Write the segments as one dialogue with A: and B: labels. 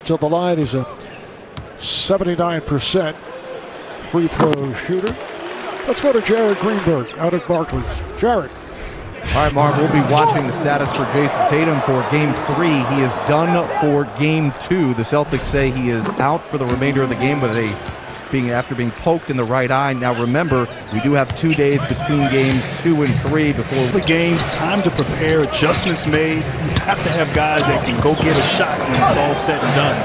A: to the line. He's a 79% free throw shooter. Let's go to Jared Greenberg out at Barclays. Jared.
B: All right, Mark, we'll be watching the status for Jason Tatum for Game 3. He is done for Game 2. The Celtics say he is out for the remainder of the game after being poked in the right eye. Now remember, we do have 2 days between games 2 and 3 before
C: the games. Time to prepare, adjustments made. You have to have guys that can go get a shot when it's all said and done.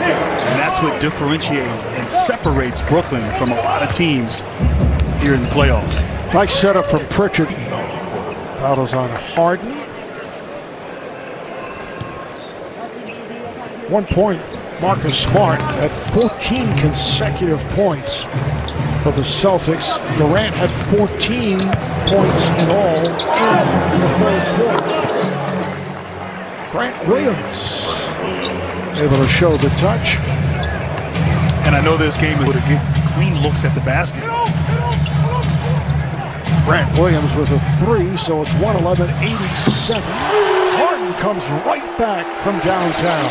C: And that's what differentiates and separates Brooklyn from a lot of teams here in the playoffs.
A: Nice setup from Pritchard. Fouls on Harden. 1 point. Marcus Smart had 14 consecutive points for the Celtics. Durant had 14 points in all in the third quarter. Grant Williams able to show the touch.
C: And I know this game is going to get clean looks at the basket.
A: Grant Williams with a 3, so it's 111-87. Harden comes right back from downtown.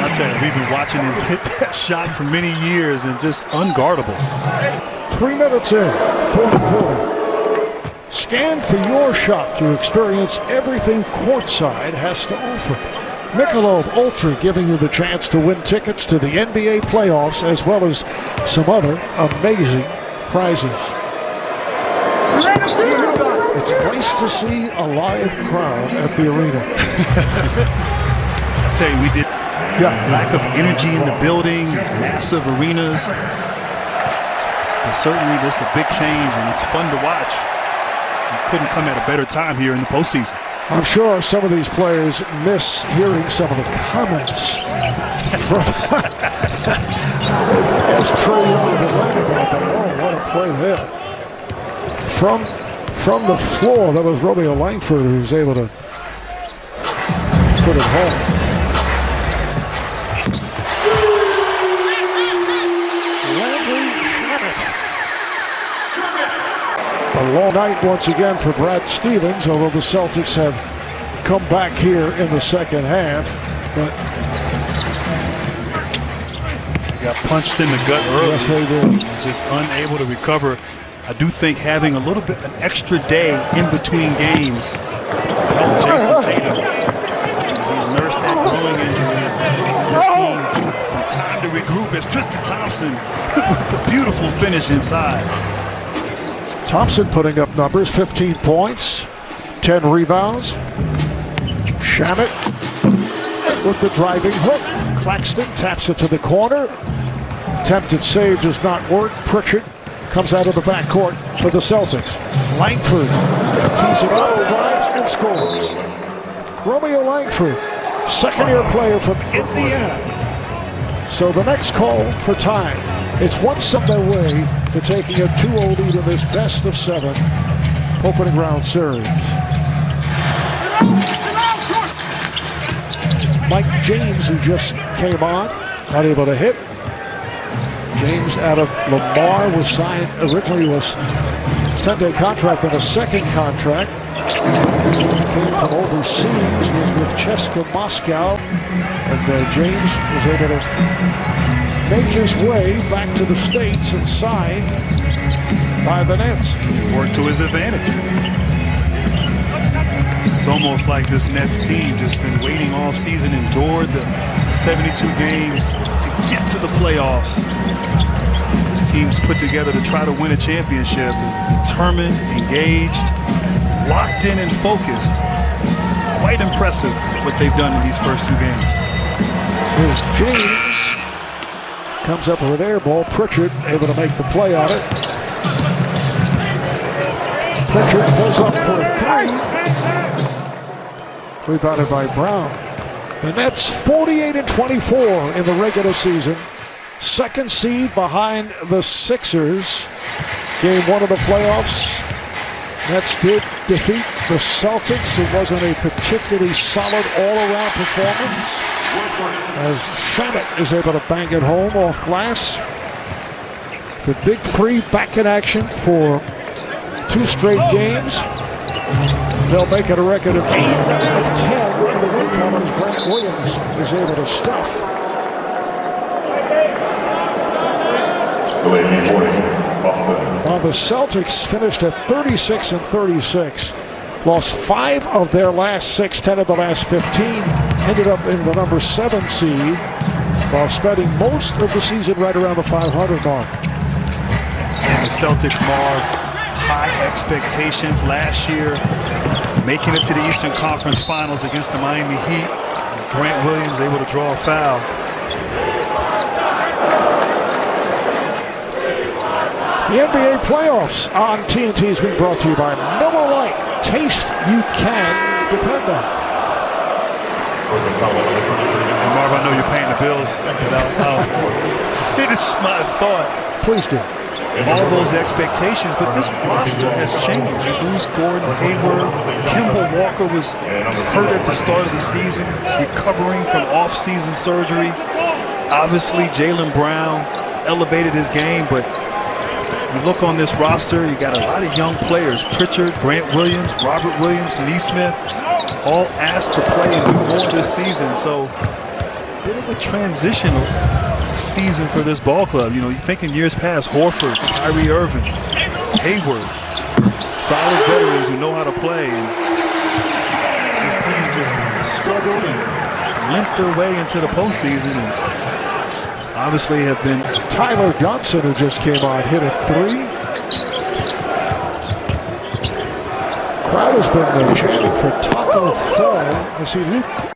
C: I tell you, we've been watching him hit that shot for many years and just unguardable.
A: 3 minutes in, fourth quarter. Scan for your shot to experience everything courtside has to offer. Michelob Ultra giving you the chance to win tickets to the NBA playoffs as well as some other amazing prizes. It's nice to see a live crowd at the arena.
C: I tell you, we did. Lack of energy in the building, these massive arenas. But certainly this is a big change and it's fun to watch. It couldn't come at a better time here in the postseason.
A: I'm sure some of these players miss hearing some of the comments from as Trae Young about that. Oh, what a play there. From the floor, that was Romeo Langford who was able to put it home. A long night once again for Brad Stevens, although the Celtics have come back here in the second half. But
C: they got punched in the gut early.
A: Yes, they did.
C: Just unable to recover. I do think having a little bit an extra day in between games helped Jason Tatum as he's nursed that growing injury. His team some time to regroup as Tristan Thompson with the beautiful finish inside.
A: Thompson putting up numbers, 15 points, 10 rebounds. Shamet with the driving hook. Claxton taps it to the corner. Attempted save does not work. Pritchard comes out of the backcourt for the Celtics. Langford tees it up, drives, and scores. Romeo Langford, second-year player from Indiana. So the next call for time. It's 1-0 their way to taking a 2-0 lead in this best-of-7 opening round series. It's Mike James who just came on, not able to hit. James out of Lamar was signed, originally was a 10-day contract and a second contract. Came from overseas, was with CSKA Moscow, and James was able to make his way back to the States and signed by the Nets.
C: Worked to his advantage. It's almost like this Nets team just been waiting all season, endured the 72 games to get to the playoffs. This team's put together to try to win a championship, determined, engaged, locked in and focused. Quite impressive what they've done in these first 2 games.
A: Here's James. Comes up with an air ball. Pritchard able to make the play on it. Pritchard pulls up for a 3. Rebounded by Brown. The Nets 48-24 in the regular season. Second seed behind the Sixers. Game 1 of the playoffs. Nets did defeat the Celtics. It wasn't a particularly solid all-around performance, as Shamet is able to bang it home off glass. The big 3 back in action for 2 straight games. They'll make it a record of 8 of 10 in the win column as Grant Williams is able to stuff Well, the Celtics finished at 36-36. Lost 5 of their last 6, 10 of the last 15. Ended up in the number 7 seed, while spending most of the season right around the 500 mark.
C: And the Celtics, Marv, high expectations last year, making it to the Eastern Conference Finals against the Miami Heat. Grant Williams able to draw a foul.
A: The NBA playoffs on TNT is being brought to you by Miller Lite. Taste you can depend on.
C: And Marv, I know you're paying the bills, but I'll finish my thought.
A: Please do.
C: All those expectations, but this roster has changed. You lose Gordon Hayward. Kemba Walker was hurt at the start of the season, recovering from off-season surgery. Obviously, Jaylen Brown elevated his game, but you look on this roster, you got a lot of young players. Pritchard, Grant Williams, Robert Williams, Neesmith, all asked to play and do more this season. So, a bit of a transitional season for this ball club. You know, you think in years past, Horford, Kyrie Irving, Hayward, solid veterans who know how to play. And this team just kind of struggled and limped their way into the postseason. And obviously have been.
A: Tyler Johnson, who just came on, hit a 3. Crowd has been chanting for Taco Fall. I see Luke